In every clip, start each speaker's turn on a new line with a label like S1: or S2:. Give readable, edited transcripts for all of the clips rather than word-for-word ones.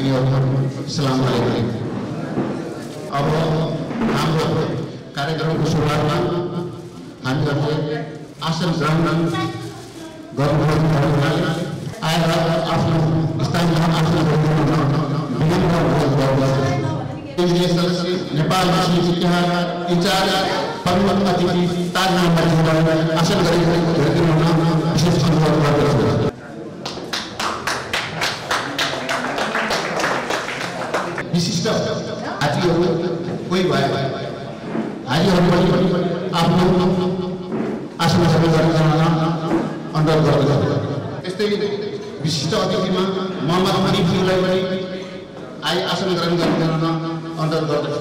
S1: अस्सलाम वालेकुम। अब हाम्रो कार्यक्रमको सुरुवातमा हामीहरूले आसन ग्रहण गर्नुभएकोले आएर आफ्नो स्थानमा आसन सदस्य नेपाल मुस्लिम इतिहास इन्चार्ज प्रमुख अतिथि ताजनाम मजिदलाई आसन गरिरहेको विशेष अनुरोध गर्दछु। विशिष्ट हाजीहरू कोही भए हाजीहरू पनि आफ्नो आसन ग्रहण गर्न अनुरोध गर्दछु। त्यस्तै विशिष्ट अतिथिमा मोहम्मद हनिफज्यूलाई पनि आई आसन ग्रहण गर्न अनुरोध गर्दछु।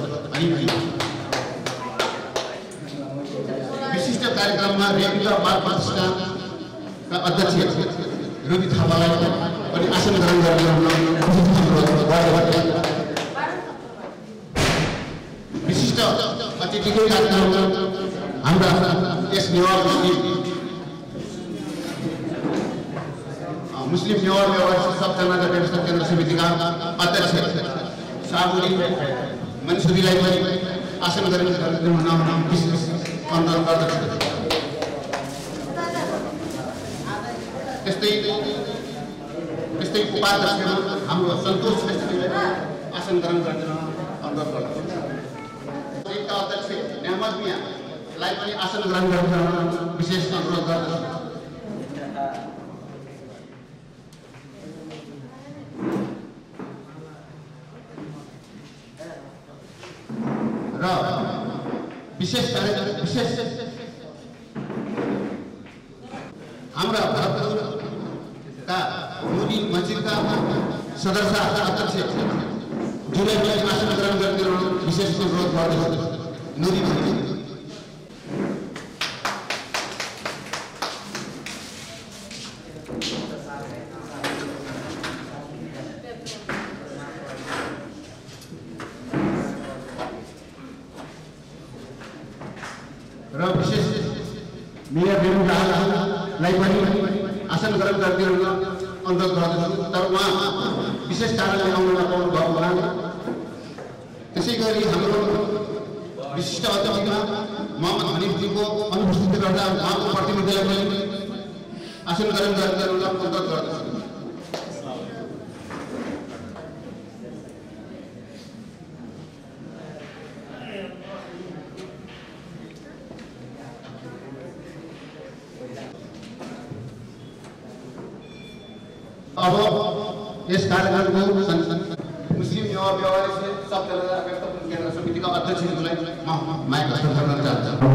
S1: विशिष्ट कार्यक्रममा रेणुका बाल प्रतिष्ठानका अध्यक्ष रुबी थापालाई पनि आसन ग्रहण गर्न अनुरोध गर्दछु। विशिष्ट अतिथिको कार्यक्रममा हाम्रा यस नेवार मुस्लिम नेवार व्यवहार सबजनाका व्यवस्था केन्द्र समितिका अध्यक्ष साबुरी मन्सुरीलाई पनि आसन ग्रहण गर्न विशेष अनुरोध गर्दछु। त्यस्तै उपाध्यक्ष हाम्रो सन्तोष श्रेष्ठजीलाई आसन ग्रहण गर्न अनुरोध गर्दछु। अध्यक्ष नेहमत मियालाई पनि आसन ग्रहण गर्न विशेष अनुरोध गर्दछु। र विशेष हाम्रा भरतपुरका नुरी मस्जिदका सदस्य अध्यक्ष जुलाई आसन ग्रहण गर्न विशेष अनुरोध गर्दछु। नुरी मस्जिद र विशेष मेयर रेणुकालाई पनि आसन ग्रहण गरिदिन अनुरोध गर्दछु। तर उहाँ विशेष कारणले आउन नपाउनु भएको हुनाले त्यसै गरी हाम्रो विशिष्ट अतिथिमा मोहम्मद हनिफज्यूको अनुपस्थिति गर्दा उहाँको प्रतिनिधिलाई पनि आसन ग्रहण गरिदिन अनुरोध गर्दछु। अब यस कार्यक्रमको मुस्लिम नेवार व्यवहार सबजना व्यवस्थापन केन्द्र समितिका अध्यक्षज्यूलाई म माइक हस्तान्तरण गर्न चाहन्छु।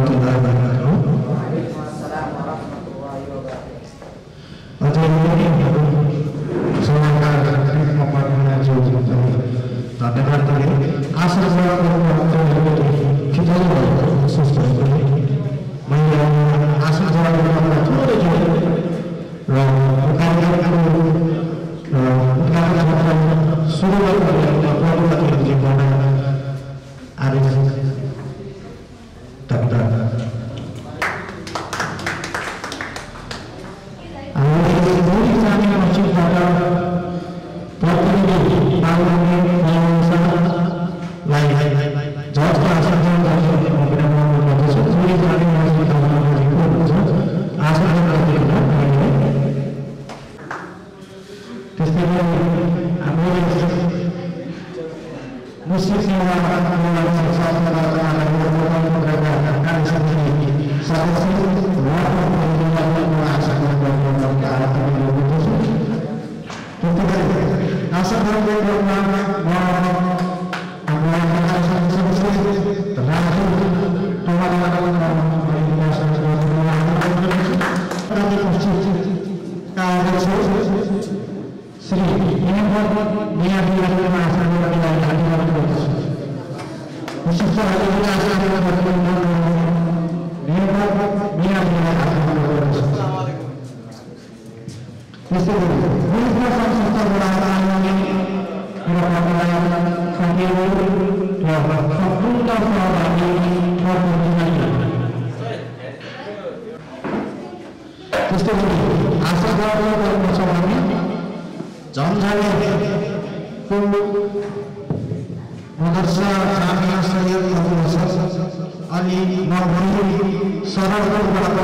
S2: मदरसा जामिया सैयद अबू हसन अली नवबनी सरहद बड़ा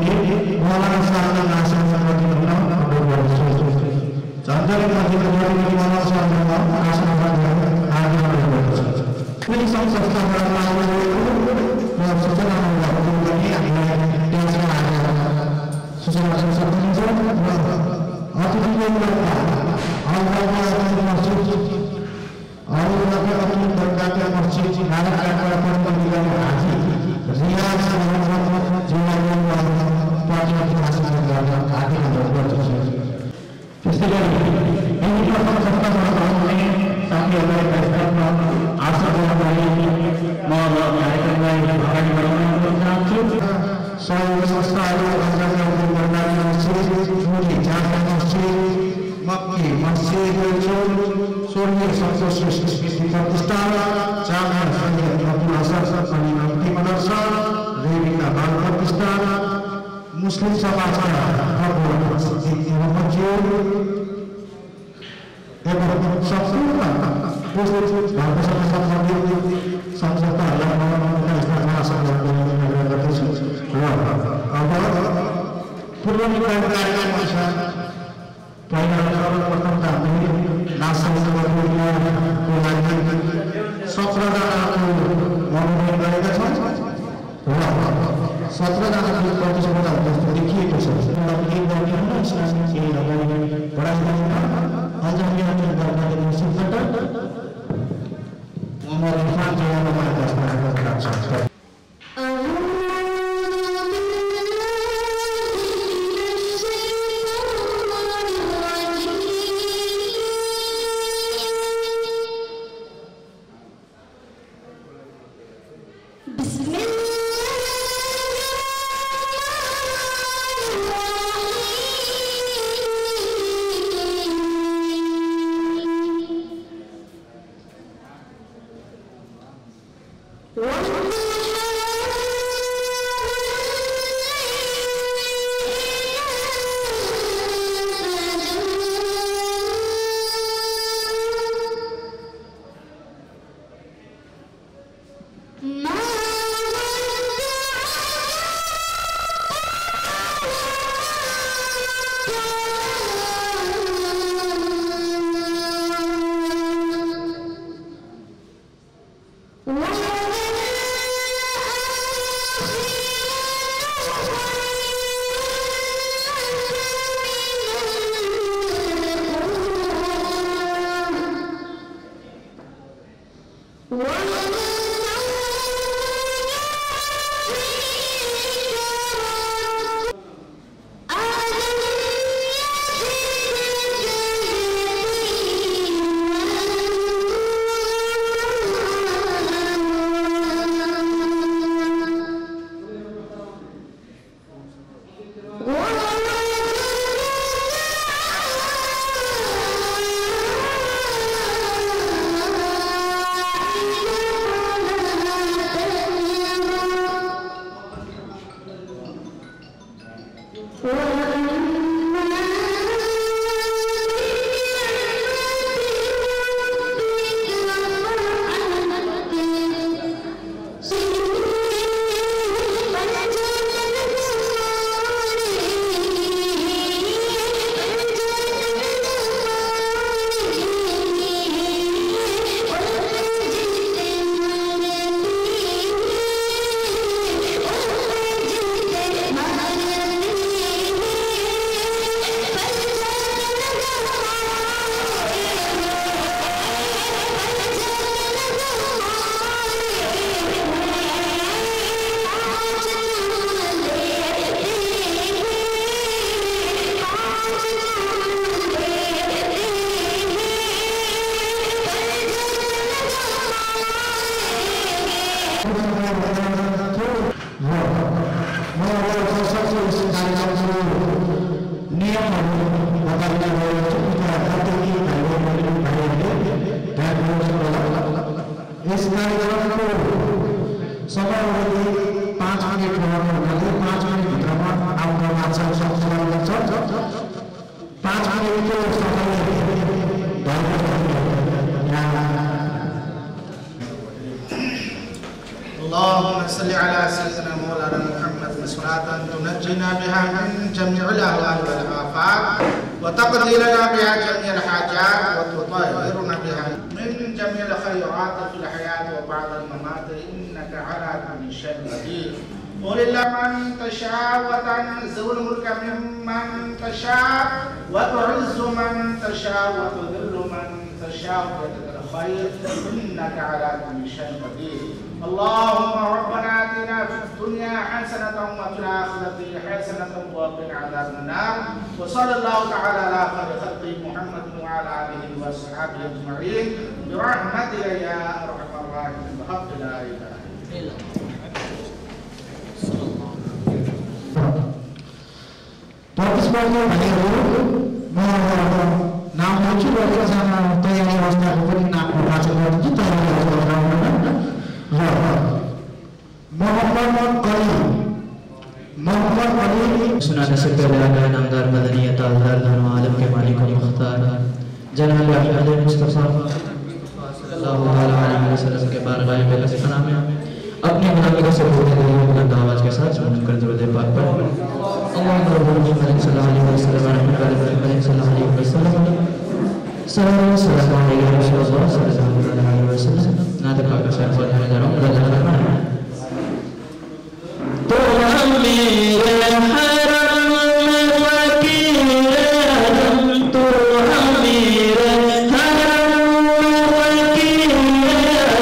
S2: के मौलाना साहब नासिर साहब जानकारी मस्जिद में मौलाना साहब नासिर साहब आगे कुछ संस्था बड़ा और सूचना करने हमने टेंशन आ गया सूचना संस्था अतिथि के अपनी बंदा के मस्जिद नारा कार्यक्रम पर हाजी रियाज मुस्लिम समाचार
S3: Thank you. अल्लाहुम्मा सल्लि अला सय्यिदिना मौलाना मुहम्मद सलातन तुनज्जिना बिहा मिन जमीइल अहवाल वल आफात व तक़दी लना बिहा जमीअल हाजात व तुताहिरुना बिहा मिन जमीइल खैरात फिल हयात व बअदल ममात इन्नका अला कुल्लि शैइन क़दीर। قل من تشاء وتنزع الملك ممن تشاء وتعز من تشاء وتذل من تشاء بيدك الخير انك على كل شيء قدير. اللهم ربنا اتنا في الدنيا حسنه وفي الاخره حسنه وقنا عذاب النار. وصلى الله تعالى على خير خلقه محمد وعلى اله واصحابه اجمعين برحمتك يا ارحم الراحمين بحق لا اله الا الله.
S2: प्रतिस्पर्धी भाइहरू म नाम लिन्छु र एकजना तयारी अवस्थाको पनि नाम वाचन गर्छु। तयारी अवस्थामा मोहम्मद अली
S4: सुनाने से पहले आगा नामदार मदनी ताजदार दोनों आलम के मालिक और मुख्तार जनाब अहमद मुस्तफा सल्लल्लाहु अलैहि वसल्लम के बारगाह में लसना में अपनी मुनाफिक से बोलते हुए बुलंद आवाज के साथ सुन कर दरूद पाक पढ़ें। अल्लाहुम्मा मुहम्मद सल्लल्लाहु अलैहि वसल्लम मुहम्मद सल्लल्लाहु अलैहि वसल्लम सल्लल्लाहु अलैहि वसल्लम नात पाक से फरमाया जा रहा हूं तो हम मेरे हरम में वकील हम तो हम मेरे हरम में वकील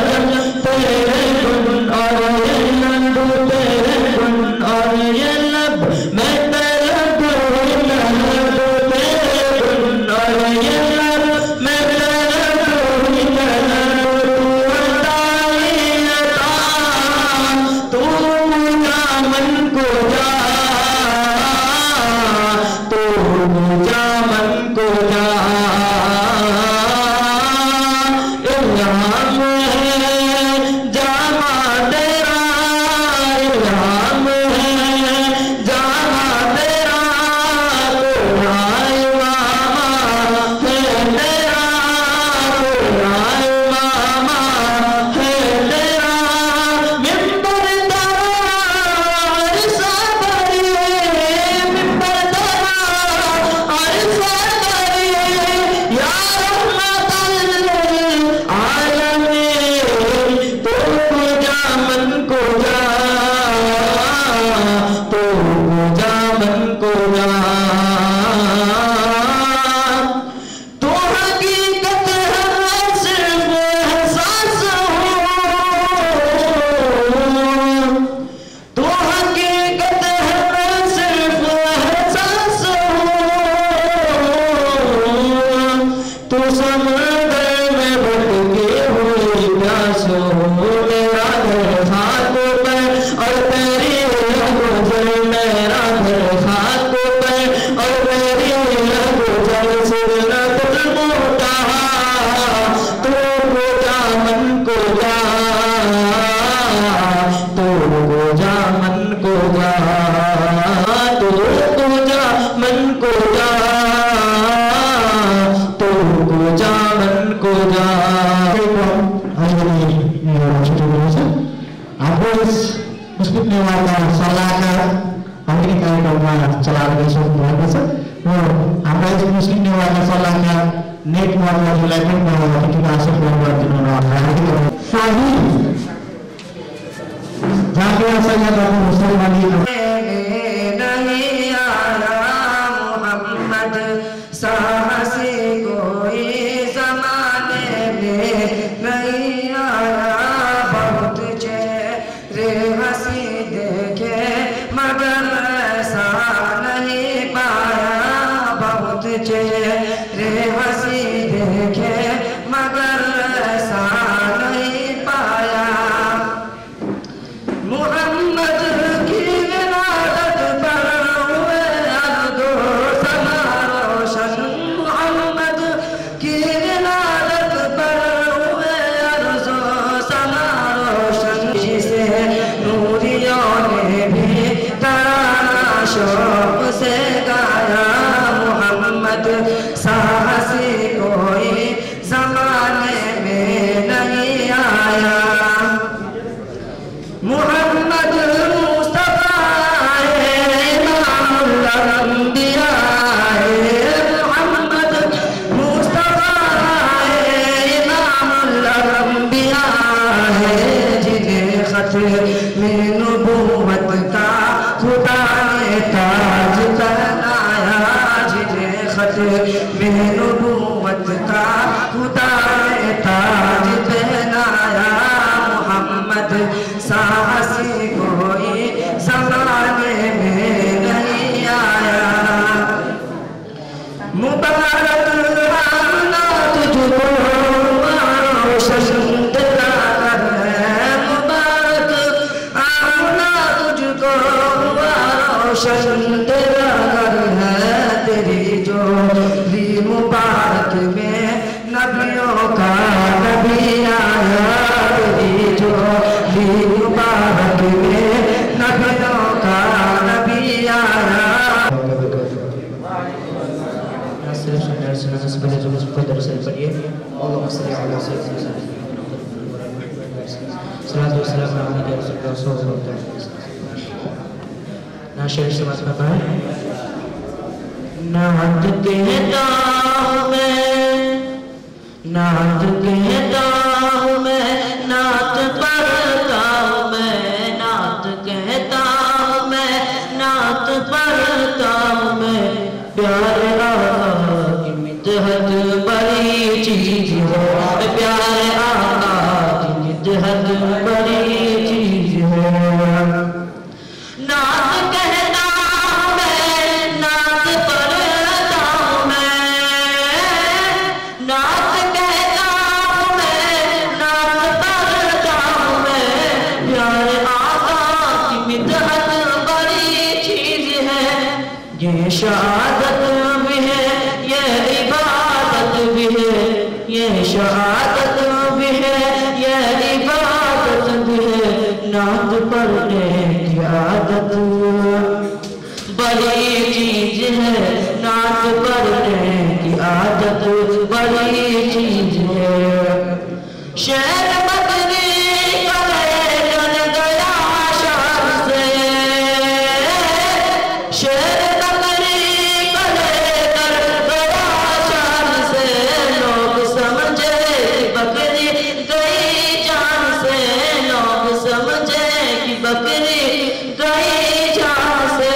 S4: हम तेरे गुण और ये लंडू तेरे गुण और ये लब मैं तेरे गुण लंडू तेरे गुण और ये लब मैं तेरे गुण लंडू तू मन को जा तो मुझा मन को जा इल्हाम है जामा तेरा इल्हाम है जामा तेरा कोराई मामा है तेरा कोराई मामा है तेरा मिंबर की
S2: में नबूवत का खुदा ने ताज पहनाया, जिन्हें खत में नबूवत का खुदा ने ताज पहनाया। मोहम्मद साहसी कोई ज़माने में नहीं आया। मुबारक आमना तुझको रोशन तेरा घर है, मुबारक आमना तुझको रोशन तेरा घर है। तेरी जोड़ी मुबारक में नबियों का नबी आया, तेरी जोड़ी मुबारक में नबियों का नबी आया। पढ़िए नात कहता हूँ मैं, नात कहता हूँ मैं, नात पढ़ता हूँ मैं, नात कहता हूँ मैं, नात पढ़ता हूँ मैं। प्यारे आका की मिदहत बड़ी चीज है, प्यारे आका की मिदहत बड़ी चीज है। नात कहता हूँ मैं, नात पढ़ता हूँ मैं, नात कहता हूँ मैं, नात पढ़ता हूँ मैं। प्यारे आका की मिदहत बड़ी चीज है। ये शहादत भी है, ये इबादत भी है, ये शहादत भी है, ये इबादत भी है। नात पढ़ने की आदत बड़ी चीज है, नात पढ़ने की आदत बड़ी चीज है। शहर बकरी करे जन गया शान से, शहर बकरी करे कर गया शान से। लोग समझे कि बकरी गई जान से, लोग समझे कि बकरी गई जान से।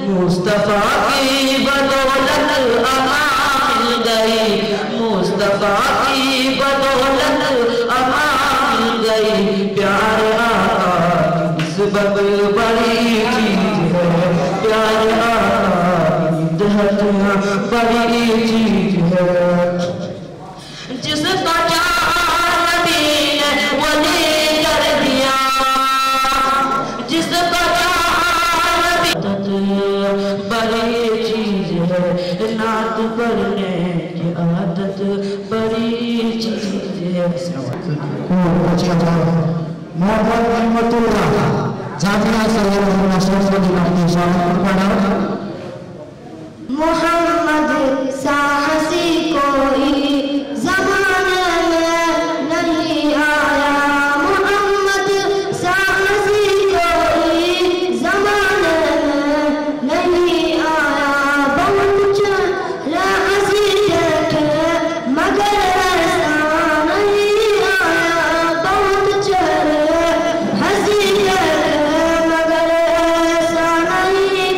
S2: मुस्तफा की बदौलत अमान मिल गई, मुस्तफा की बदौलत अमान मिल गई। प्यारे आका की निस्बत बड़ी चीज है, प्यारे आका की मिदहत बड़ी चीज है। जिसका चाहा नबी ने वली कर दिया, जिसका चाहा नबी बड़ी चीज है। नात पढ़ने की आदत बड़ी चीज है। मोहम्मद रहमतुल्लाह जामिया सल्लल्लाहु अलैहि वसल्लम मोहम्मद साहसी कोई ज़माने में नहीं आया, मोहम्मद साहसी कोई ज़माने में नहीं आया। बहुत चला हंसी देखे मगर ऐसा नहीं आया, बहुत चले हंसी देखे मगर ऐसा नहीं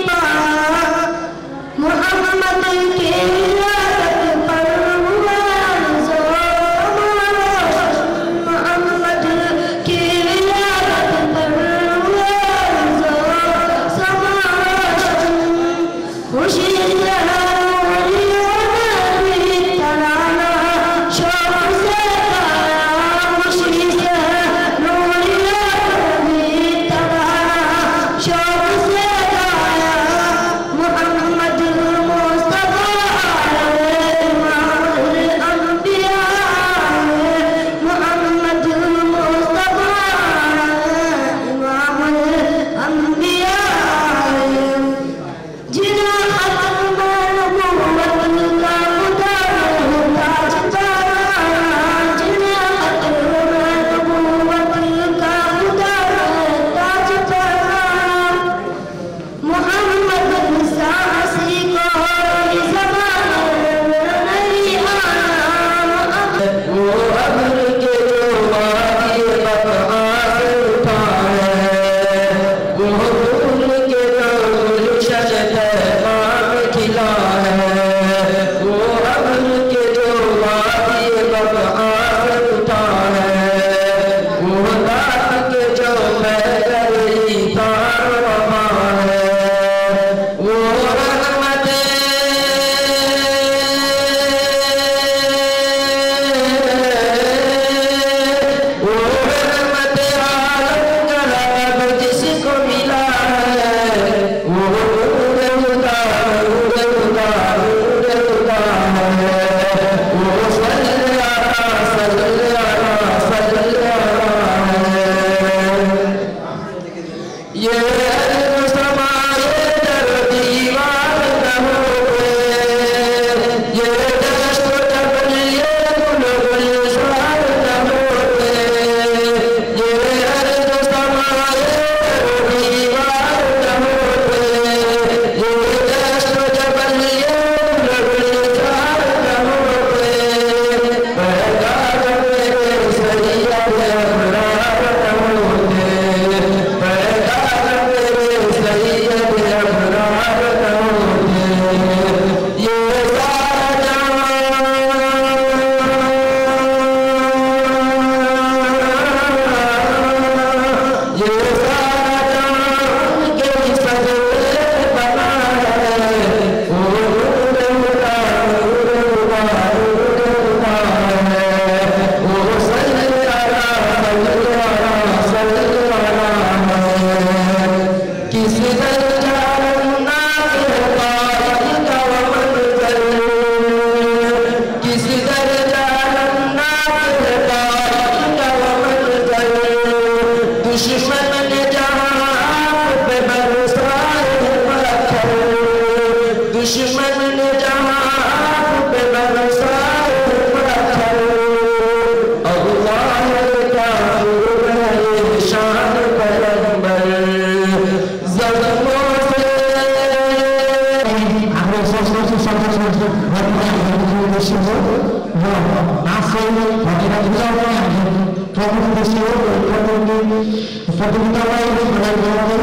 S2: सबै भलाइ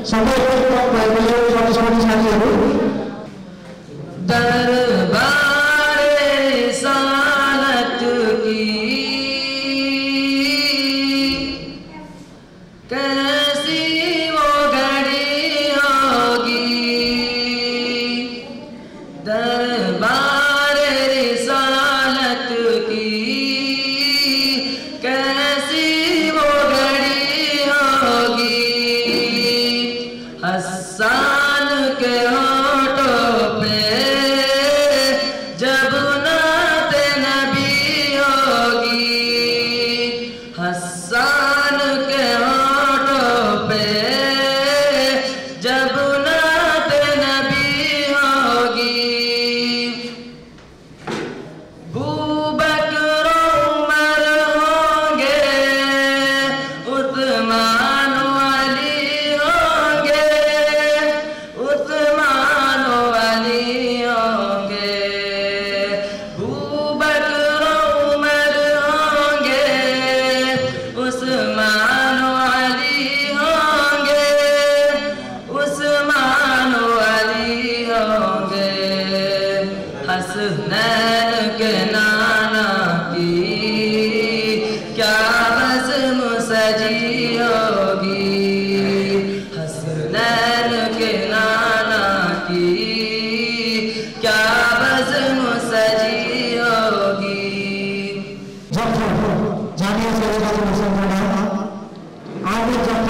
S2: सबै छोटी साथीहरू
S4: दरबारे रिसालत की कैसी वो घड़ी होगी, दरबारे रिसालत की कैसी वो घड़ी होगी। हसन के होठों पे जब नात नबी होगी, हसन के होठों पे जब नात नबी होगी। बूबकर उमर होंगे, उस्मान अली होंगे, उस्मान अली होंगे। बूबकर उमर होंगे, उस्मान अली होंगे, उस्मान अली होंगे। हसनैन के नाना की क्या बज़्म सजी होगी, हसनैन के नाना की क्या बज़्म सजी होगी।
S2: जानिए सैयदा मुसलमान आगे जब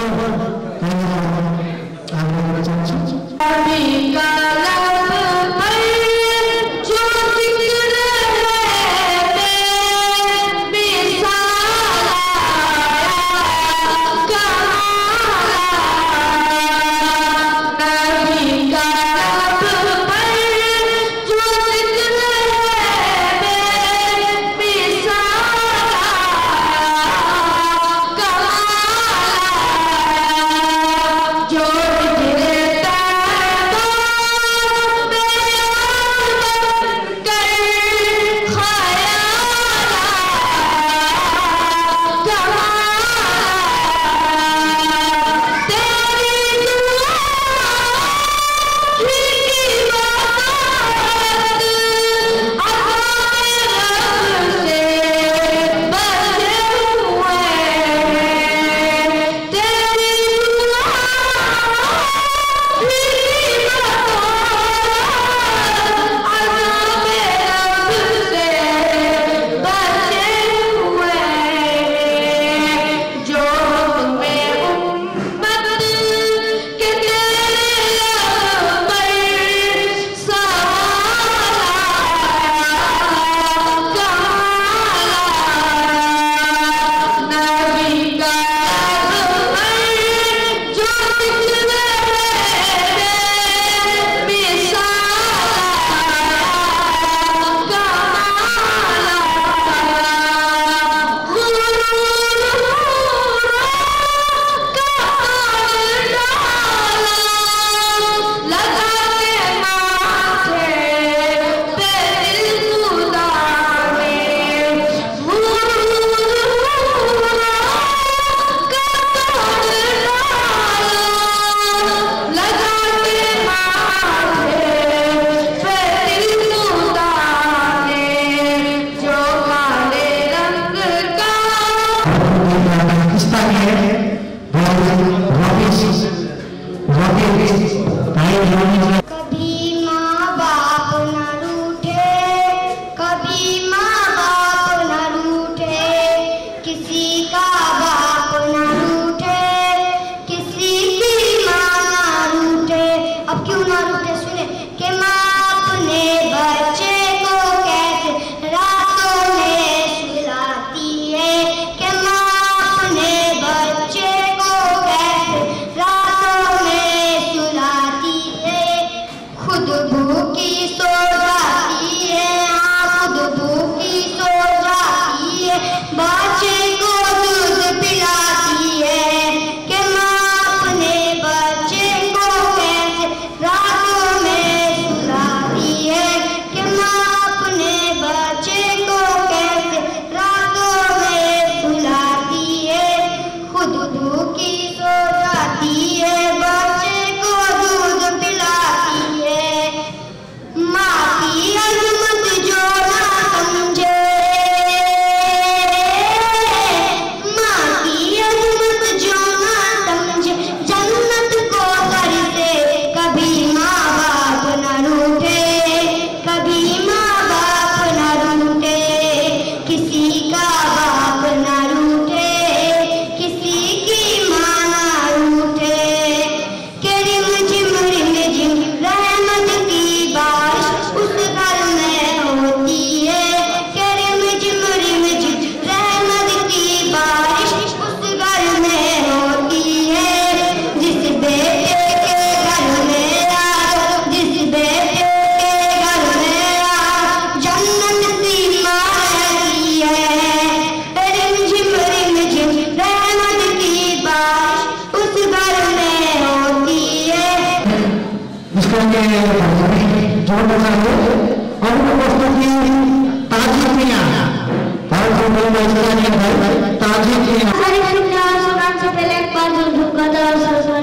S5: Come on.
S2: होना चाहिए और उन वस्तु की ताजीकियां भारत में इस्लामी भाई ताजीकियां
S5: सारी फिल्म सुनाने से पहले एक बार जो झुका था सरसों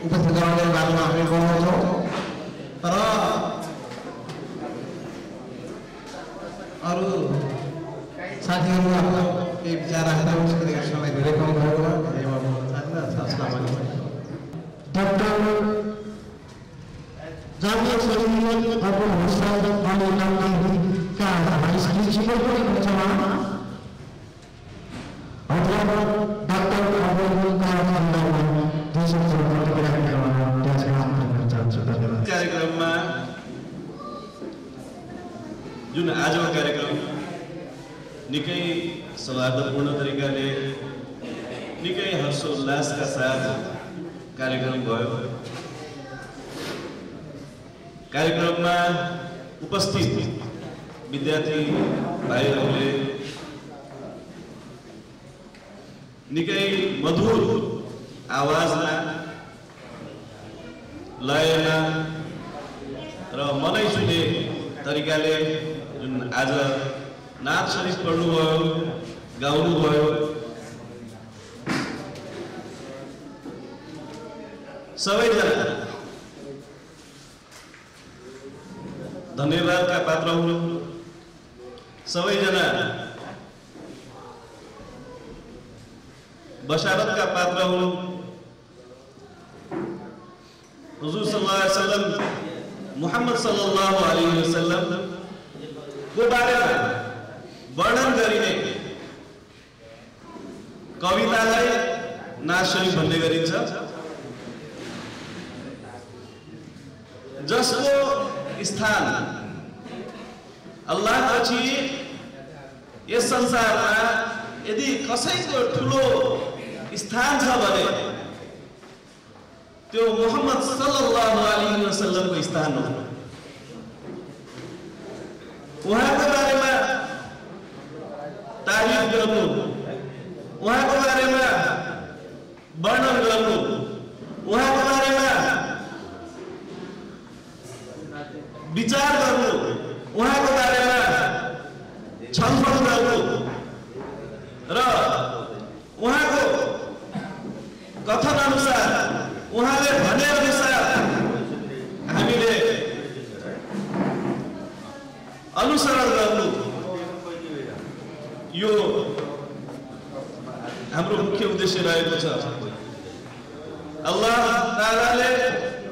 S2: उपस्थित गराउने बारेमा हामी बोल्छौँ तर अरू साथीहरू आफ्नो केही विचार राखेर उसको समय धेरै कम भएको डाक्टर जातीय शरीर अबुल हुसैन अली नंदीका भाइस प्रिन्सिपल पनि हुनुहुन्छ हजरत डाक्टर अबुल
S6: कार्यक्रममा जुन आजको कार्यक्रम निकै सौहार्दपूर्ण तरिकाले निकै हर्षोल्लासका साथ कार्यक्रम भयो। कार्यक्रममा उपस्थित विद्यार्थी भाइहरूले निकै मधुर आवाजमा लयमा र मनै छुने तरिकाले जुन आज नाच शरीफ पढ्नुभयो गाउनुभयो सबैजना धन्यवादका पात्र हुनु। सबैजना बशारतका पात्र हुनु। हुजूर सल्लल्लाहु अलैहि वसल्लम मुहम्मद सल्लल्लाहु अलैहि वसल्लम को बारेमा वर्णन गरिने कवितालाई नाच शरीफ भन्ने गरिन्छ, जसको स्थान अल्लाहपछि यस संसारमा यदि कसैको ठुलो स्थान छ भने त्यो मुहम्मद सल्लल्लाहु अलैहि वसल्लमको स्थान हो। उहाँको बारेमा तारिफ गर्नु, उहाँको बारेमा वर्णन गर्नु, उहाँको बारेमा विचार गर्नु, उहाँको बारेमा छलफल गर्नु र उहाँको कथन अनुसार उहाँले भने अनुसार हामीले अनुसरण गर्नु, यो हाम्रो मुख्य उद्देश्य रहेको छ। अल्लाह ताआलाले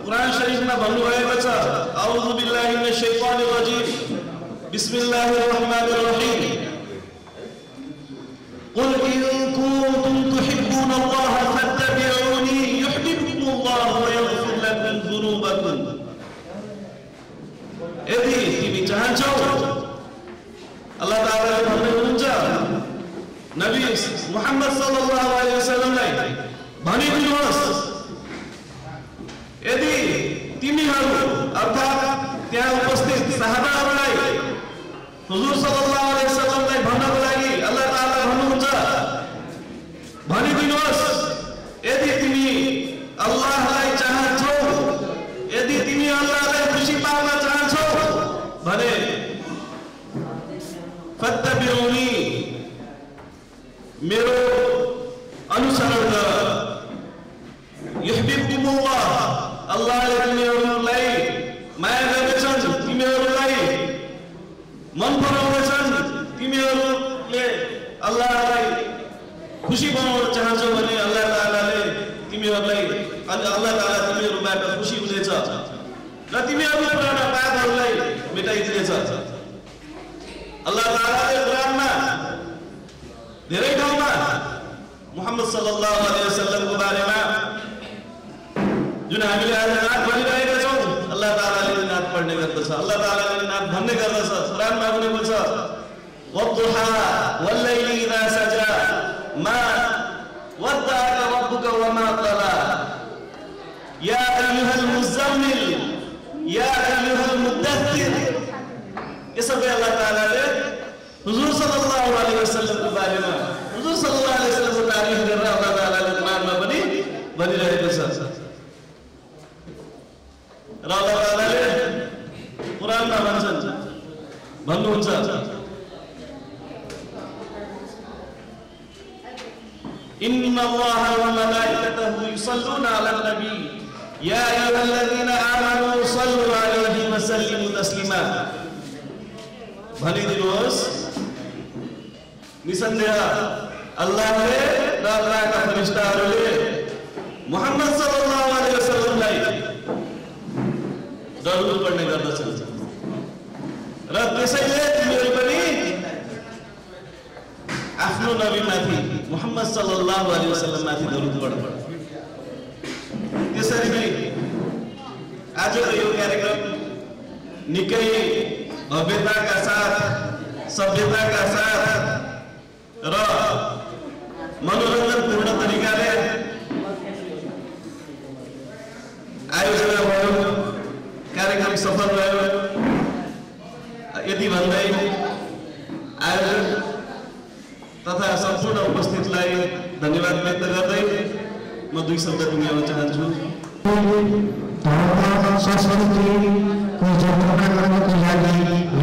S6: कुरान शरीफमा भन्नुभएको छ, औज़ु बिल्लाहि मिनश शैतानिर रजीम, बिस्मिल्लाहिर रहमानिर रहीम, कुल इन कुंतुम तुहिब्बूनल्लाह फत्तबिऊनी युहब्बुकुमुल्लाह व यगफिर लकुम ज़ुनूबकुम। यदि तिमी चाहन्छौ, अल्लाह ताआलाले भन्दै हुनुहुन्छ नबी मुहम्मद सल्लल्लाहु अलैहि वसल्लमलाई भनिदिनुहोस्, यदि तिमीहरू अर्थात् त्यहाँ उपस्थित सहाबाहरूलाई हुजूर सल्लल्लाहु अलैहि वसल्लमलाई भन्नको लागि अल्लाह ताआला भन्नुहुन्छ भनिदिनुहोस्, यदि तिमी अल्लाहलाई चाहन्छौ, यदि तिमी अल्लाहलाई खुसी पाउन चाहन्छौ भने फत्तबिऊनी, मेरो अनुसरण गर, युहब्बुकुमुल्लाह, अल्लाहले तिमीहरूलाई माया गर्दछन्, तिमीहरूलाई मन पराउँदछन्, तिमीहरूले अल्लाहलाई खुसी बनाउन चाहन्छौ भने अल्लाह ताआलाले तिमीहरूलाई अल्लाह ताआला तिमीहरूबाट खुसी हुनेछ र तिमीहरूको पुराना पापहरूलाई मेटाइदिनेछ। अल्लाह ताआलाले कुरानमा धेरै ठाउँमा मुहम्मद सल्लल्लाहु अलैहि वसल्लमको बारेमा जुन हामीले आज नाथ भनिरहेका छौँ, अल्लाह ताआलाले नाथ पढ्ने गर्दछ, अल्लाह ताआलाले नाथ भन्ने गर्दछ। कुरानमा भनेको छ वद्दुहा वल्लैलि इज़ा सजा मा वद्दाअका रब्बुका वमा क़ला या अय्युहल मुज़्ज़म्मिल या अय्युहल मुद्दत्थिर। ये सबै अल्लाह ताआलाले अलैहि वसल्लम को बारे में हुजूर सल्लल्लाहु अलैहि वसल्लम को तारीफ गरेर अल्लाह ताआलाले कुरानमा पनि भनिरहेको छ र अल्लाह ताआलाले कुरानमा भन्नुहुन्छ इन्ना अल्लाह व मलाइकतहु युसल्लूना अलन नबी या अय्युहल्लज़ीना आमनू सल्लू अलैहि व सल्लिमू तस्लीमा भनिदिनुहोस् निसन्देह अल्लाहले र अल्लाहका फरिस्ताहरूले मुहम्मद सल्लल्लाहु अलैहि वसल्लमलाई दरुद पढ्ने गर्दछन् र त्यसैले तिमीहरू पनि आफ्नो नबीमाथि मुहम्मद सल्लल्लाहु अलैहि वसल्लम माथि दरुद पढ। त्यसरी नै आजको यो कार्यक्रम निकै भव्यताका साथ सभ्यताका साथ र मनोरञ्जनपूर्ण तरिकाले आयोजना भयो, कार्यक्रम सफल रह्यो। यति भन्दै आयोजक तथा सम्पूर्ण उपस्थितलाई धन्यवाद व्यक्त गर्दै म दुई शब्द टुङ्ग्याउन चाहन्छु।
S2: संस्कृतिको जगेर्ना गर्नको लागि र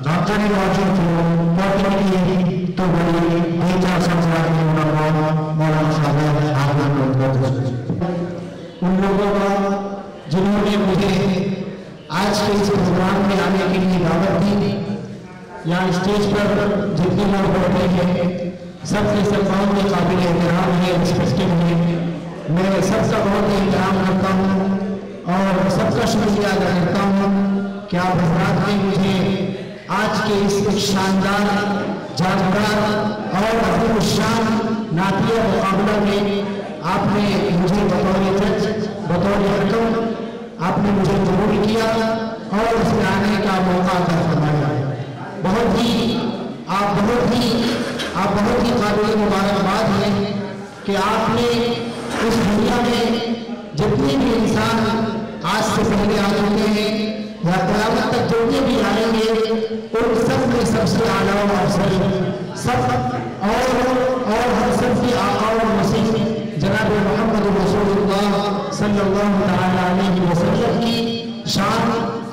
S2: जानकारी राज्यको प्रतिनिधित्व गरी दुई चार संस्कार निर्माण मौलाना साहब आह्वान गर्दछु। उन लोगों का जिन्होंने मुझे आज के इस प्रोग्राम में आने के लिए दावत दी, यहाँ स्टेज पर जितने लोग बैठे हैं सबके सम्मान के काबिल एहतराम है, रिस्पेक्टेड है। मैं सबका बहुत एहतराम करता हूँ और सबका शुक्रिया अदा करता हूँ कि आप हजरात ने मुझे आज के इस शानदार जानकार और अजीम-उश-शान नातिया मुकाबला में आपने मुझे बतौर जज बतौर हकम आपने मुझे कबूल किया और उसमें आने का मौका अता फरमाया। बहुत ही काबिल मुबारकबाद है कि आपने इस दुनिया में जितने भी इंसान आज से पहले आ चुके हैं या क़यामत तक जितने भी आएंगे उन सब में सबसे आला और अफजल सब और हर सबसे आका और मसीह जनाब मोहम्मद रसूलुल्लाह सल्लल्लाहु अलैहि वसल्लम की शान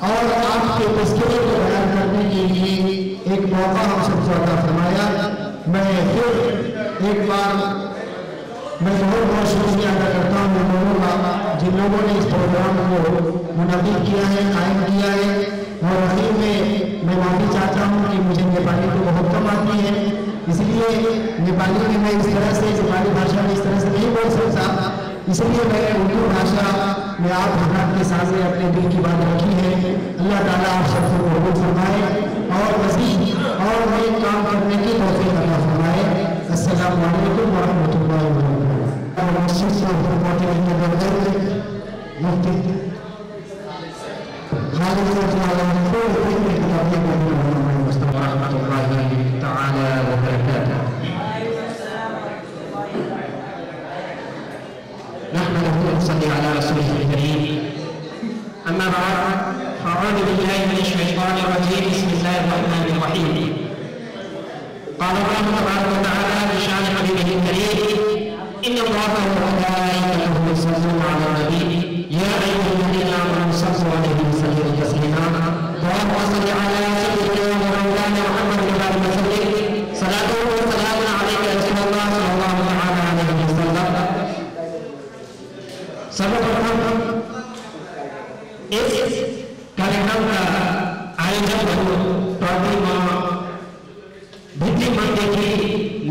S2: और आपके तज़किरे को बयान करने के लिए एक मौका हम सबको अता फरमाया। मैं फिर एक बार मैं बहुत शुक्रिया अदा करता हूँ उन लोगों का जिन लोगों ने इस प्रोग्राम को मुनक़िद किया है, कायम किया है। और अखीर में मैं माफ़ी चाहता हूँ कि मुझे नेपाली तो बहुत कम आती है, इसलिए नेपाली में मैं इस तरह से नेपाली भाषा में इस तरह से नहीं बोल सकता, इसलिए मैंने उर्दू भाषा में आप हजरात के सामने अपने दिल की बात रखी है। अल्लाह ताला आप सबको कबूल फरमाए और मज़ीद और नए काम करने की तौफ़ीक़ अता फरमाए। अस्सलामु अलैकुम व रहमतुल्लाहि व
S7: अम्मा बाद फ़अऊज़ु बिल्लाहि मिनश शैतानिर रजीम बिस्मिल्लाहिर रहमानिर रहीम क़ाल अल्लाहु तबारक व तआला बिशान हबीबिहिल करीम इन्ना अल्लाहा व मलाइकतहु युसल्लूना अलन नबी या अय्युहल्लज़ीना आमनू सल्लू अलैहि व सल्लिमू तस्लीमा अल्लाहुम्मा सल्लि अला सय्यिदिना व मौलाना मुहम्मद व आलिहि व सल्लिम सलातु व सलामुन अलैका या रसूलल्लाह सल्लल्लाहु अलैहि व सल्लम। सर्वप्रथम इस कार्यक्रम का आयोजन भित्ति मंदिर की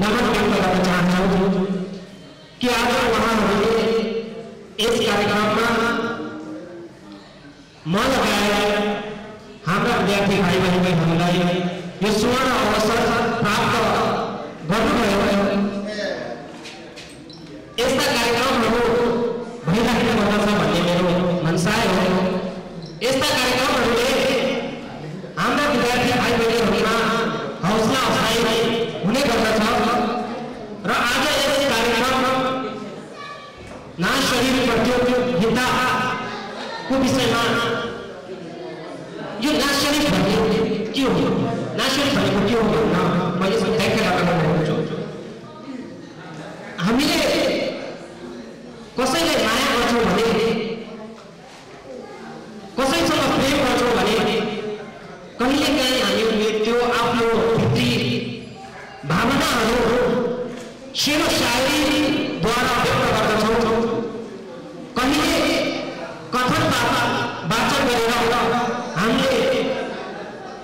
S7: नमन करना चाहता हूँ कि आज वहाँ इस कार्यक्रम में मन लगाए हमारा विद्यार्थी भाई बहन हामीलाई यो स्वर्ण अवसर प्राप्त गर्नुभयो। यस्ता कार्यक्रमहरू भइराख्नु पर्दछ भन्ने मेरो मनसाय हो। यस्ता कार्यक्रमहरूले हाम्रा विद्यार्थी भाइ बहिनीहरूमा हौसला अफजाइ हुने गर्दछ र आज यस कार्यक्रम नाच शरीर प्रतियोगिताको विषयमा यो नाच शरीर भन्ने के हो नासिर भनेको के हो भन्दा मैले यसको व्याख्या गर्न चाहन्छु। हामीले कसैलाई माया गर्छौँ भने, कसैसँग प्रेम गर्छौँ भने कहिलेकाहीँ हामीले त्यो आफ्नो भित्री भावनाहरू शेर शायरीद्वारा व्यक्त गर्दछौँ। कहिले कथन वाचन गरेर हामीले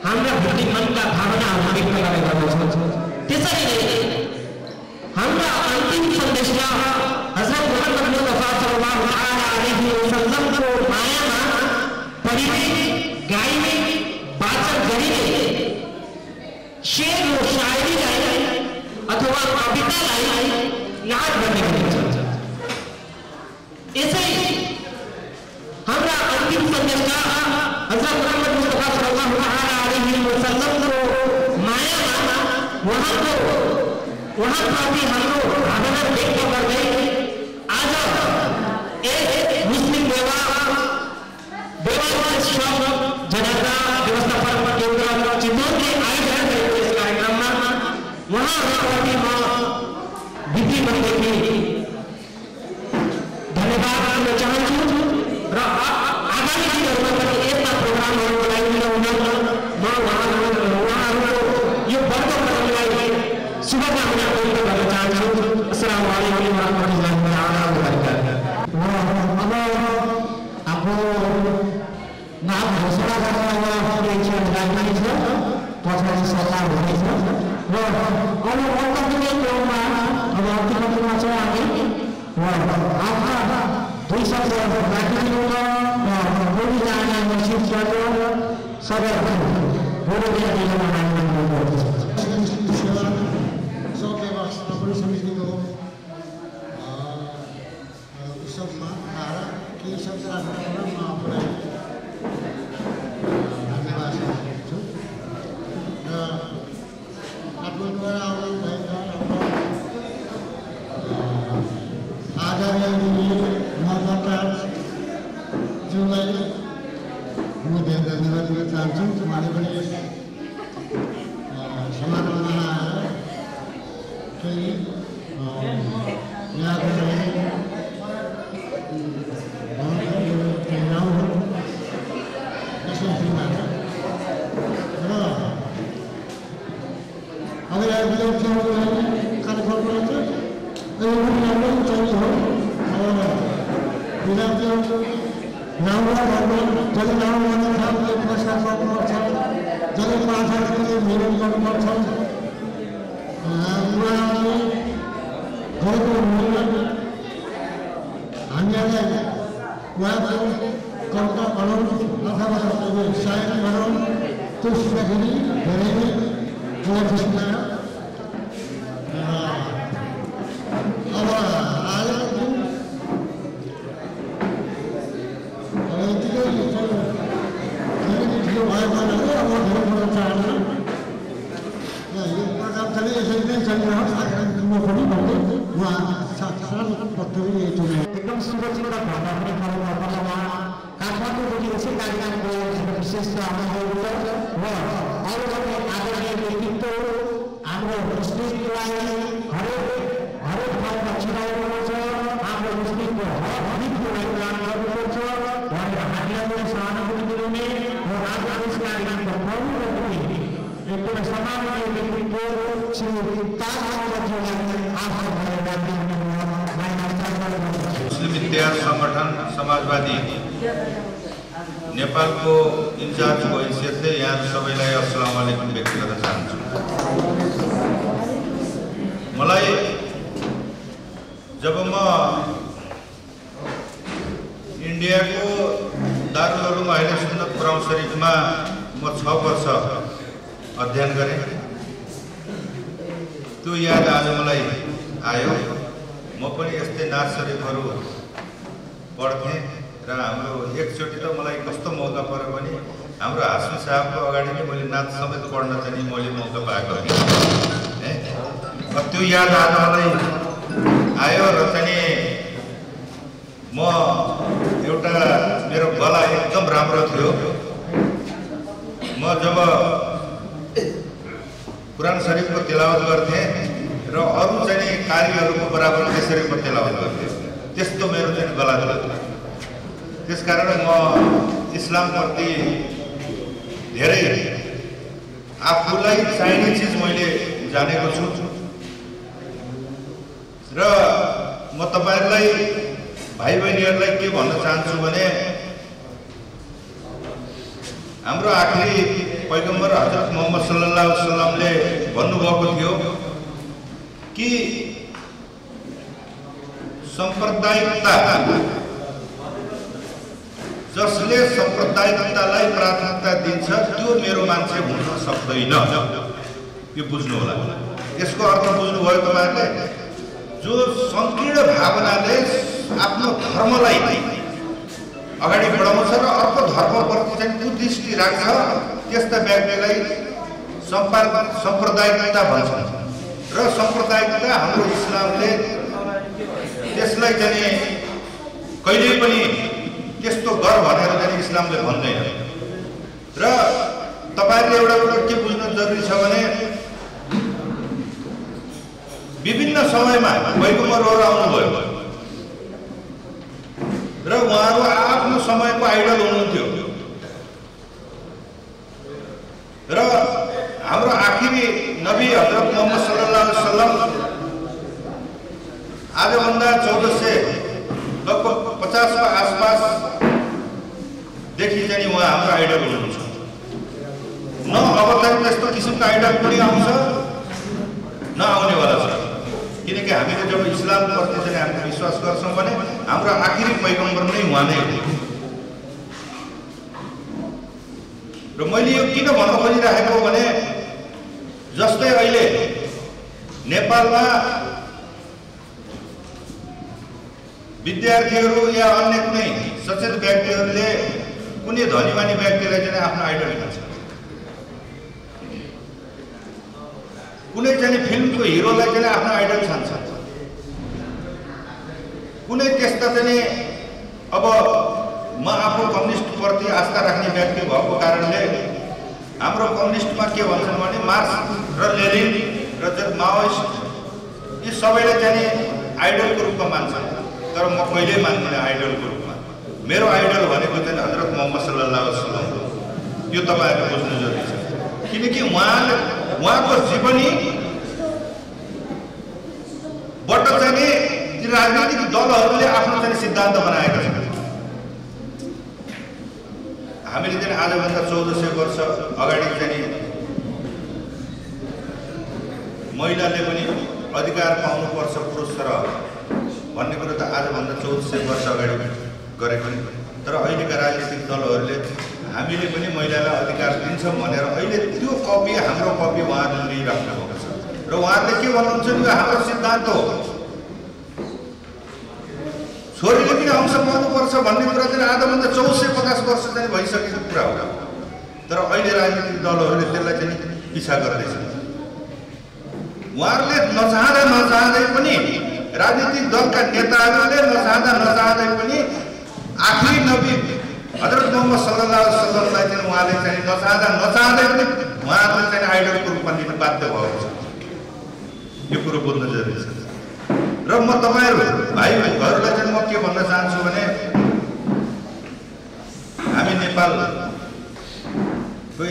S7: हाम्रा भित्री मनका भावनाहरू व्यक्त गर्ने गर्दछौँ। त्यसरी नै हाम्रा अन्तिम सन्देशमा हजरत मुहम्मद मुस्तफा सल्लल्लाहु अलैहि वसल्लमको मायामा पढिने, गाइने, वाचन गरिने शेर र शायरीलाई अथवा कवितालाई नाच भन्ने गरिन्छ। यसै हाम्रा अन्तिम सन्देशमा हजरत मुहम्मद मुस्तफा सल्लल्लाहु अलैहि वसल्लमको मायामा उहाँप्रति हाम्रो भावना व्यक्त गर्दै आज एक मुस्लिम जनाजा व्यवस्थापन केन्द्र चितवनले आयोजना गरेको यस कार्यक्रममा उहाँहरूप्रति म भित्री मनदेखि धन्यवाद दिन चाहन्छु र आगामी दिनहरूमा पनि यस्ता प्रोग्रामहरूको लागि मिलाउन म उहाँहरूको यो वर्गलाई शुभकामना व्यक्त गर्न चाहन्छु। अस्सलामु अलैकुम वरहमतुल्लाहि ताआला वबरकातुहू।
S2: अब हाम्रो नाम घोषणा गर्न लाग्दैछ, पछाडि सल्लाह हुनेछ र अब अन्तर्गत क्रममा अब अन्तिममा चाहिँ हामी आफ्ना दुई शब्द राखिदिनु र बोली जाने निश्चित गरेर सबै बोली दिने
S1: समितिको उत्सवमा आएर केही शब्द राख्न म आफूलाई धन्यवाद दिन्छु र आफ्नोद्वारा आउनुभएका आदरणीय महताजज्यूलाई म धेरै धन्यवाद दिन चाहन्छु। उहाँले पनि यस समारोहमा आएर केही यहाँको अब यहाँ विद्यार्थीहरूलाई कार्यक्रम रहेछ, राम्रो चाहिने हो। अब विद्यार्थीहरू राम्रो घरमा जसले राम्रो गर्नुपर्छ, जसले पुरस्कार गर्नुपर्छ, जसले पाठहरूले मेहनत गर्नुपर्छ, उहाँहरूले गरेको मेहनत हामीहरूलाई उहाँको कविता भनौँ अथवा सायरी भनौँ त्यो सुन्दाखेरि धेरै नै मलाई खुसी लाग्यो। अब आजको दिन यतिकै ठुलो भयो भने अब धेरै बोल्न चाहन्न। यो प्रोग्राम चाहिँ यसरी नै चलिरहोस् म पनि भन्दै उहाँ सानो वक्तव्य यही टुङ्ग्याएँ।
S2: एकदम सुरक्षित र भन्दा पनि ठाउँमा काठमाडौँदेखि यसै कार्यक्रमको विशेष आनन्द र अरू पनि आदरणीय व्यक्तित्व हाम्रो मुस्लिमलाई हरेक ठाउँमा छिराउनुपर्छ, हाम्रो मुस्लिमको हरेकको लागि काम गर्नुपर्छ भनेर हामीलाई पनि सहानुभूति दिलाउने र आज यस कार्यक्रमको प्रमुख एकदम सामान्य व्यक्तित्व श्री ताजज्यूलाई आफ्नो धन्यवाद दिनु।
S8: मुस्लिम इतिहास संगठन समाजवादी नेपालको इन्चार्जको हैसियतले यहाँ सबैलाई अस्सलाम वालेकुम व्यक्त गर्न चाहन्छु। मलाई जब म इन्डियाको दारुल उलूम अहले सुन्नत कुरान शरीफमा म 6 वर्ष अध्ययन गरेँ, त्यो याद आज मलाई आयो। म पनि यस्तै नाच शरीफहरू पढ्थेँ र हाम्रो एकचोटि त मलाई कस्तो मौका पर्यो भने हाम्रो हास्मी साहबको अगाडि नै मैले नाच समेत पढ्न चाहिँ मैले मौका पाएको थिएँ। त्यो याद आज मलाई आयो र चाहिँ म एउटा मेरो गला एकदम राम्रो थियो। म जब शरीफको तिलावत गर्थे र अरू चाहिँ कार्यहरूको बराबर त्यसरी म तिलावत गर्थे। त्यस्तो मेरो चाहिँ गलत हो। त्यसकारण म इस्लामप्रति धेरै आफूलाई चाहिने चिज मैले जानेको छु र म तपाईहरुलाई भाइ बहिनीहरुलाई के भन्न चाहन्छु भने हाम्रो आखिरी पैगम्बर हजरत मोहम्मद सल्लल्लाहु अलैहि वसल्लमले भन्नुभएको थियो कि सांप्रदायिकता जसले सांप्रदायिकतालाई प्राथमिकता दिन्छ त्यो मेरो मान्छे हुन सक्दैन। यो बुझ्नु होला। यसको अर्थ बुझ्नु भयो तपाईहरुले? जो संकीर्ण भावनाले आफ्नो धर्मलाई अगाडि बढाउँछ र अर्को धर्मप्रति चाहिँ कुदृष्टि राख्छ त्यस्ता व्यक्तिलाई सांप्रदायिकता भन्छ र सांप्रदायिकता हाम्रो इस्लामले त्यसलाई चाहिँ कहिल्यै पनि त्यस्तो गर भनेर चाहिँ इस्लामले भन्दैन। र तपाईहरुले एउटा कुरा के बुझ्नु जरुरी छ भने विभिन्न समयमा पैगम्बरहरू आउनुभयो र उहाँहरू आफ्नो समयको आइडल हुनुहुन्थ्यो र हाम्रो आखिरी नबी हजरत मोहम्मद सल्लल्लाहु अलैहि वसल्लम आजभन्दा 1400 लगभग 50 को आसपास देखि चाहिँ उहाँ हाम्रो आइडल हुनुहुन्छ। न अब चाहिँ त्यस्तो किसिमको आइडल पनि आउँछ न आउनेवाला छ। किनकि हामीले जब इस्लाम प्रति चाहिँ हामीले विश्वास गर्छौं भने हाम्रो आखिरी पैगम्बर नै उहाँ नै हो। र मैले यो किन भन्न खोजिरहेको भने जस्तै अहिले नेपालमा विद्यार्थीहरू या अन्य कुनै सचेत व्यक्तिहरूले कुनै धनीमानी व्यक्तिलाई चाहिँ आफ्नो आइडल मान्छ। कुनै चाहिँ फिल्मको हिरोलाई चाहिँ आफ्नो आइडल ठान्छ। कुनै त्यस्ता चाहिँ अब म आफू कम्युनिस्ट प्रति आस्था राख्ने व्यक्ति भएको कारणले हाम्रो कम्युनिस्टमा के भन्छन् भने मार्क्स र लेनिन र माओइस्ट यी सबैले चाहिँ आइडलको रूपमा मान्छन्। तर म कहिल्यै मान्दिनँ आइडलको रूपमा। मेरो आइडल भनेको चाहिँ हजरत मोहम्मद सल्लल्लाहु अलैहि वसल्लम हो। यो तपाईहरुले बुझ्नु जरुरी छ। किनकि उहाँको जीवनी बाट चाहिँ ती राजनीतिक दलहरूले आफ्नो चाहिँ सिद्धान्त बनाएका छन्। हामीले चाहिँ आजभन्दा 1400 वर्ष अगाडि चाहिँ महिलाले पनि अधिकार पाउनुपर्छ पुरुष र भन्ने कुरो त आजभन्दा 1400 वर्ष अगाडि गरेको नि। तर अहिलेका राजनीतिक दलहरूले हामीले पनि महिलालाई अधिकार दिन्छौँ भनेर अहिले त्यो कपी हाम्रो कपी उहाँहरूले लिइराख्नु भएको छ र उहाँहरूले के भन्नुहुन्छ यो हाम्रो सिद्धान्त हो। छोरीले पनि अंश पाउनुपर्छ भन्ने कुरा चाहिँ आजभन्दा 1450 वर्ष चाहिँ भइसकेको कुरा हो। तर अहिले राजनीतिक दलहरूले त्यसलाई चाहिँ पिछा गर्दैछन्। उहाँहरूले नचाहँदै पनि राजनीतिक दलका नेताहरूले नचाहँदै पनि आखिरी नबी हजरत मोहम्मद सल्लल्लाहु अलैहि वसल्लमलाई चाहिँ उहाँले चाहिँ नचाहँदै पनि उहाँहरूले चाहिँ आइडलको रूपमा लिन बाध्य भएको छ। यो कुरो बुझ्न जरुरी छ। र म तपाईहरु भाइहरूलाई चाहिँ म के भन्न चाहन्छु भने हामी नेपालको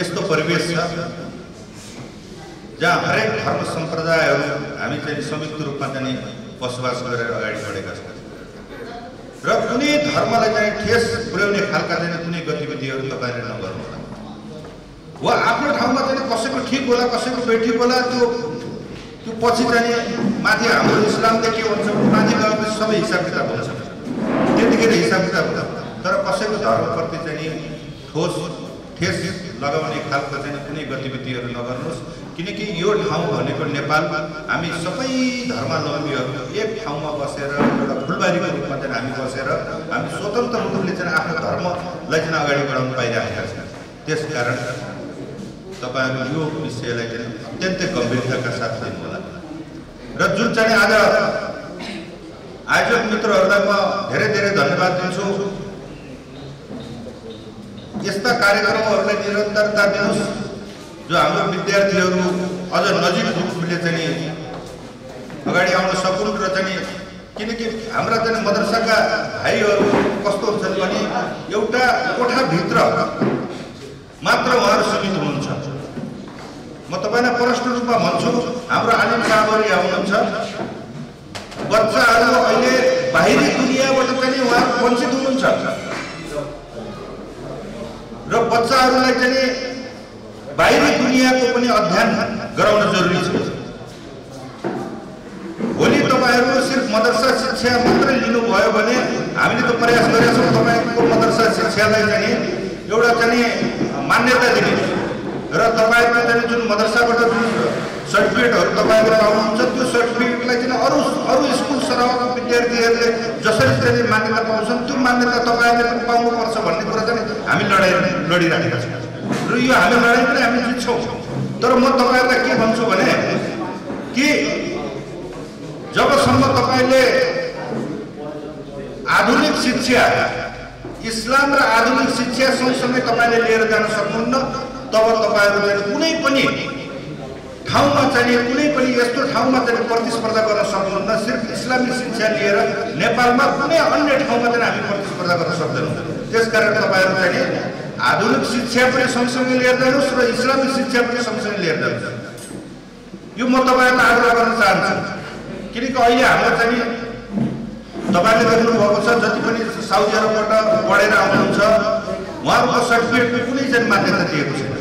S8: यस्तो परिवेश छ जहाँ हरेक धर्म सम्प्रदायहरू हामी चाहिँ संयुक्त रूपमा चाहिँ बसोबास गरेर अगाडि बढेका छौँ र कुनै धर्मलाई चाहिँ ठेस पुर्याउने खालका चाहिँ कुनै गतिविधिहरू तपाईहरुले नगर्नु होला। वा आफ्नो ठाउँमा चाहिँ कसैको ठिक होला कसैको बेठिक होला त्यो पछि चाहिँ माथि हाम्रो इस्लामले के भन्छ माथि गएपछि सबै हिसाब किताब हुन्छ। त्यतिखेर हिसाब किताब हुन्छ। तर कसैको धर्मप्रति चाहिँ ठेस लगाउने खालको चाहिँ कुनै गतिविधिहरू नगर्नुहोस्। किनकि यो ठाउँ भनेको नेपाल हामी सबै धर्मावलम्बीहरू एक ठाउँमा बसेर एउटा फुलबारीको रूपमा चाहिँ हामी बसेर हामी स्वतन्त्र रूपले चाहिँ आफ्नो धर्मलाई चाहिँ अगाडि बढाउन पाइरहेका छौँ। त्यसकारण तपाईहरु यो विषयलाई चाहिँ अत्यन्तै गम्भीरताका साथ लिनु होला। र जुन चाहिँ आज आयोजक मित्रहरूलाई म धेरै धेरै धन्यवाद दिन्छु। यस्ता कार्यक्रमहरूलाई निरन्तरता दिनुहोस् जो हाम्रो विद्यार्थीहरू अझ नजिक रूपले चाहिँ अगाडि आउन सकुन् र चाहिँ किनकि हाम्रा चाहिँ मद्रसाका भाइहरू कस्तो हुन्छन् भने एउटा कोठाभित्र मात्र उहाँहरू सीमित हुनुहुन्छ। म तपाईँलाई प्रष्ट रूपमा भन्छु, हाम्रो आलिम साहबहरू यहाँ हुनुहुन्छ, बच्चाहरू अहिले बाहिरी दुनियाँबाट चाहिँ उहाँहरू वञ्चित हुनुहुन्छ र बच्चाहरूलाई चाहिँ बाहिरी दुनियाँको पनि अध्ययन गराउन जरुरी छ। भोलि तपाईँहरू सिर्फ मदरसा शिक्षा मात्रै लिनुभयो भने हामीले त प्रयास गरेका छौँ तपाईँको मदरसा शिक्षालाई चाहिँ एउटा चाहिँ मान्यता दिने र तपाईँको चाहिँ जुन मदरसाबाट जुन सर्टिफिकेटहरू तपाईँले पाउनुहुन्छ त्यो सर्टिफिकेटलाई चाहिँ अरू स्कुल सरहका विद्यार्थीहरूले जसरी चाहिँ मान्यता पाउँछन् त्यो मान्यता तपाईँहरूले पनि पाउनुपर्छ भन्ने कुरा चाहिँ हामी लडिरहेका छौँ र यो हामी लडाइँ पनि हामी जित्छौँ। तर म तपाईँहरूलाई के भन्छु भने कि जबसम्म तपाईँले आधुनिक शिक्षा इस्लाम र आधुनिक शिक्षा सँगसँगै तपाईँले लिएर जान सक्नुहुन्न तब तपाईँहरू चाहिँ कुनै पनि ठाउँमा चाहिँ कुनै पनि यस्तो ठाउँमा चाहिँ प्रतिस्पर्धा गर्न सक्नुहुन्न। सिर्फ इस्लामिक शिक्षा लिएर नेपालमा कुनै अन्य ठाउँमा चाहिँ हामी प्रतिस्पर्धा गर्न सक्दैनौँ। त्यसकारण तपाईँहरू चाहिँ आधुनिक शिक्षा पनि सँगसँगै लिएर जानुहोस् र इस्लामिक शिक्षा पनि सँगसँगै लिएर जानुहोस्। यो म तपाईँहरूलाई आग्रह गर्न चाहन्छु किनकि अहिले हाम्रो चाहिँ तपाईँले देख्नुभएको छ जति पनि साउदी अरबबाट पढेर आउनुहुन्छ उहाँहरूको सर्टिफिकेटको कुनै चाहिँ मान्यता दिएको छैन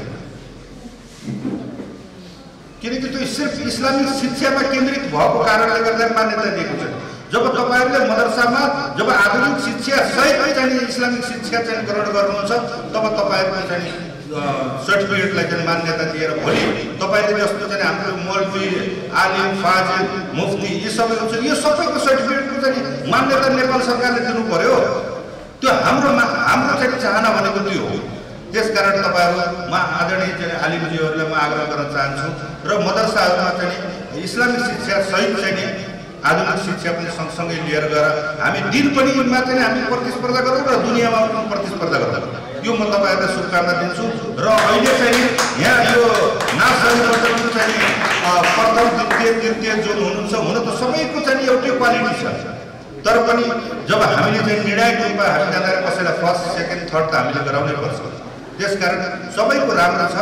S8: किनकि त्यो सिर्फ इस्लामिक शिक्षामा केन्द्रित भएको कारणले गर्दा मान्यता दिएको छैन। जब तपाईँहरूले मदरसामा जब आधुनिक शिक्षा सहित चाहिँ इस्लामिक शिक्षा चाहिँ ग्रहण गर्नुहुन्छ तब तपाईँहरूको चाहिँ सर्टिफिकेटलाई चाहिँ मान्यता दिएर भोलि तपाईँले जस्तो चाहिँ हाम्रो मौलवी आलिम फाजिल मुफ्ती यी सबै हुन्छ यो सबैको सर्टिफिकेटको चाहिँ मान्यता नेपाल सरकारले दिनु पर्यो। त्यो हाम्रो चाहिँ चाहना भनेको त्यो हो। त्यसकारण तपाईँहरूमा आदरणीय चाहिँ आलिमजीहरूलाई म आग्रह गर्न चाहन्छु र मदरसाहरूमा चाहिँ इस्लामिक शिक्षा सहित चाहिँ आधुनिक शिक्षा पनि सँगसँगै लिएर गएर हामी दिन पनि यिनमा चाहिँ हामी प्रतिस्पर्धा गरौँ र दुनियाँमा पनि प्रतिस्पर्धा गरौँ। यो म तपाईँहरूलाई शुभकामना दिन्छु र अहिले चाहिँ यहाँ यो नाचहरूबाट पनि चाहिँ प्रथम द्वितीय तृतीय जुन हुनुहुन्छ हुन त सबैको चाहिँ एउटै क्वालिटी छ तर पनि जब हामीले चाहिँ निर्णायक रूपमा हामी जाँदा कसैलाई फर्स्ट सेकेन्ड थर्ड त हामीले गराउनै पर्छ। त्यसकारण सबैको राम्रो छ।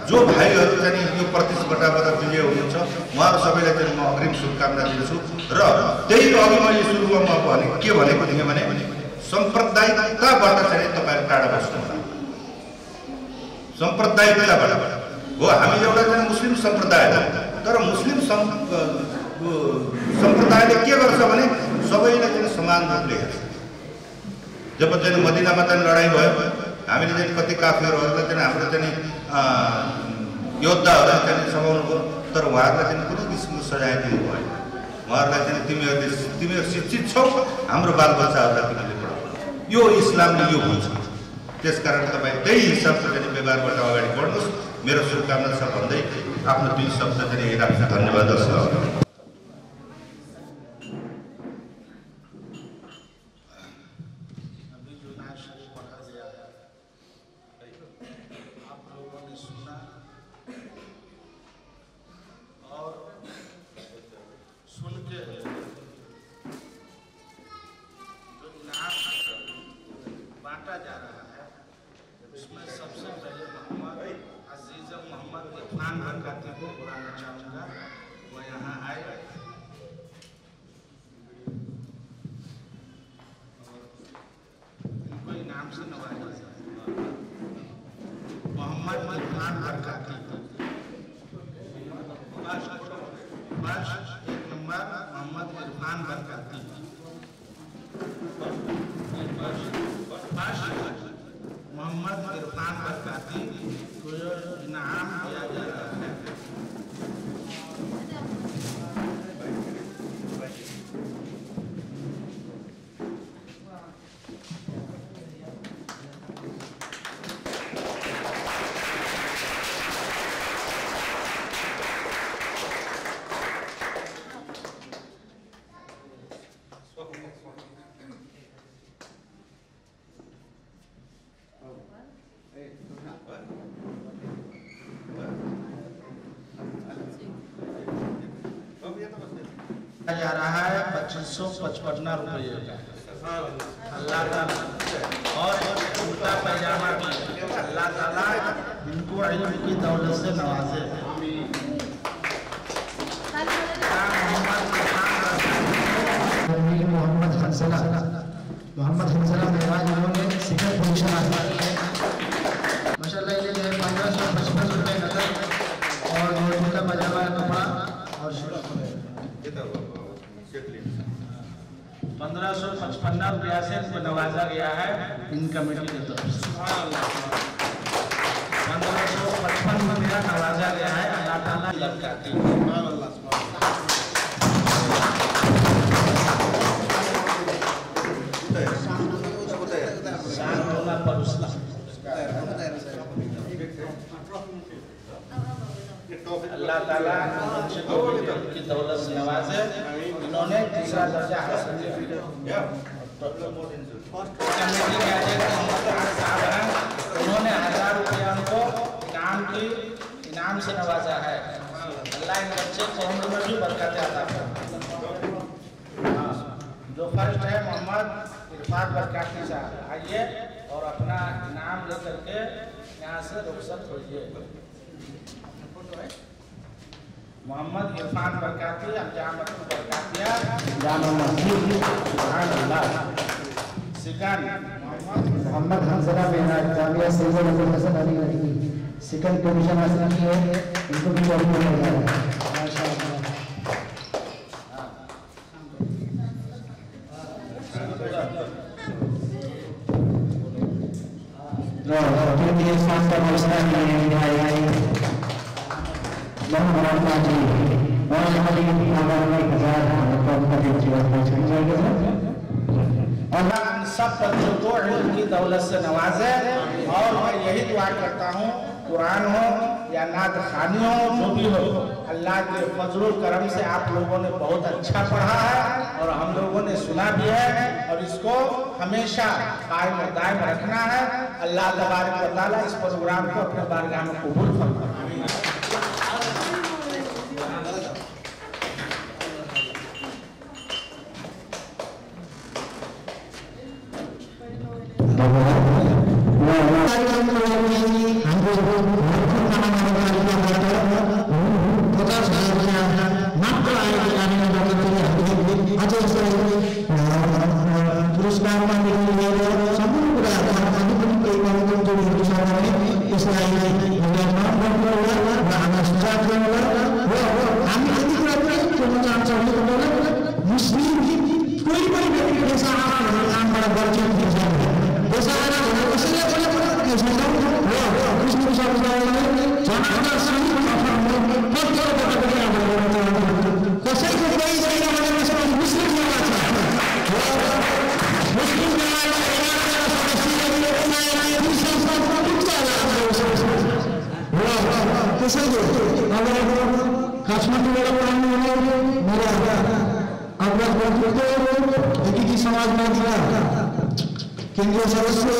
S8: जो भाइहरू चाहिँ यो प्रतिस्पर्धाबाट विजय हुनुहुन्छ उहाँहरू सबैलाई चाहिँ म अग्रिम शुभकामना दिन्छु र त्यही अघि मैले सुरुमा म के भनेको थिएँ भने साम्प्रदायिकताबाट चाहिँ तपाईँहरू टाढा बस्नुहुन्छ। साम्प्रदायिकताबाट हो हामी एउटा चाहिँ मुस्लिम सम्प्रदाय हो तर मुस्लिम सम्प्रदायले के गर्छ भने सबैलाई चाहिँ समान रूपले हेर्छ। जब चाहिँ मदिनामा चाहिँ लडाइँ भयो हामीले चाहिँ कति काफिरहरूलाई चाहिँ हाम्रो चाहिँ योद्धाहरूलाई चाहिँ समाउनु भयो तर उहाँहरूलाई चाहिँ कुनै किसिमको सजाय दिनु भएन। उहाँहरूलाई चाहिँ तिमीहरू शिक्षित छौ हाम्रो बालबच्चाहरूलाई तिमीले पढाउनु यो इस्लामले यो भन्छ। त्यसकारण तपाईँ त्यही हिसाबले चाहिँ व्यवहारबाट अगाडि बढ्नुहोस्। मेरो शुभकामना छ भन्दै आफ्नो दुई शब्द चाहिँ राख्छु। धन्यवाद।
S3: जा रहा है 2555 रुपये का। अल्लाह ताला और कुर्ता पैजामा भी अल्लाह ताला इनको इल्म की दौलत से नवाजे।
S2: मोहम्मद हंसला मेहराज इन्होंने सेकंड पोजीशन हासिल की है। माशाल्लाह इन्हें 1555 रुपये नकद और कुर्ता पैजामा कपड़ा और
S3: 1555 रुपया से इनको नवाजा गया है इन कमेटी की तरफ से। 1555 रुपया नवाजा गया है। अल्लाह ताला लड़काती अल्लाह ताला की दौलत से नवाजे। इन्होंने तीसरा दर्जा हासिल किया। उन्होंने 1000 रुपया को इनाम से नवाजा है। अल्लाह इन बच्चे को उम्र में भी बरकत अता फरमाए। जो फर्स्ट है मोहम्मद इरफान बरकाती साहब, आइए और अपना इनाम लेकर के यहाँ से रुखसत होइए। मोहम्मद इरफान बरकाती जामतुल बरकातिया जामा मस्जिद सिकंद
S2: मोहम्मद हंसला मेहराज जामिया सैयद अबुल हसन अली नदवी सेकंड पोजीशन हासिल की है। इनको भी बहुत बहुत बधाई। माशाअल्लाह। ये सांस का मसला नहीं है भाई। मोहम्मद जी और हमारी हमारे 1000
S3: और हम सब बच्चों को इल्म की दौलत से नवाजे। और मैं यही दुआ करता हूँ, कुरान हो या नात खानी हो, जो भी हो, अल्लाह के फजल करम से आप लोगों ने बहुत अच्छा पढ़ा है और हम लोगों ने सुना भी है और इसको हमेशा कायम और दायम रखना है। अल्लाह तबारक व तआला इस प्रोग्राम को अपने बारगाह में कबूल फरमाए। केंद्रीय सदस्य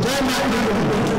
S3: जय माता दी।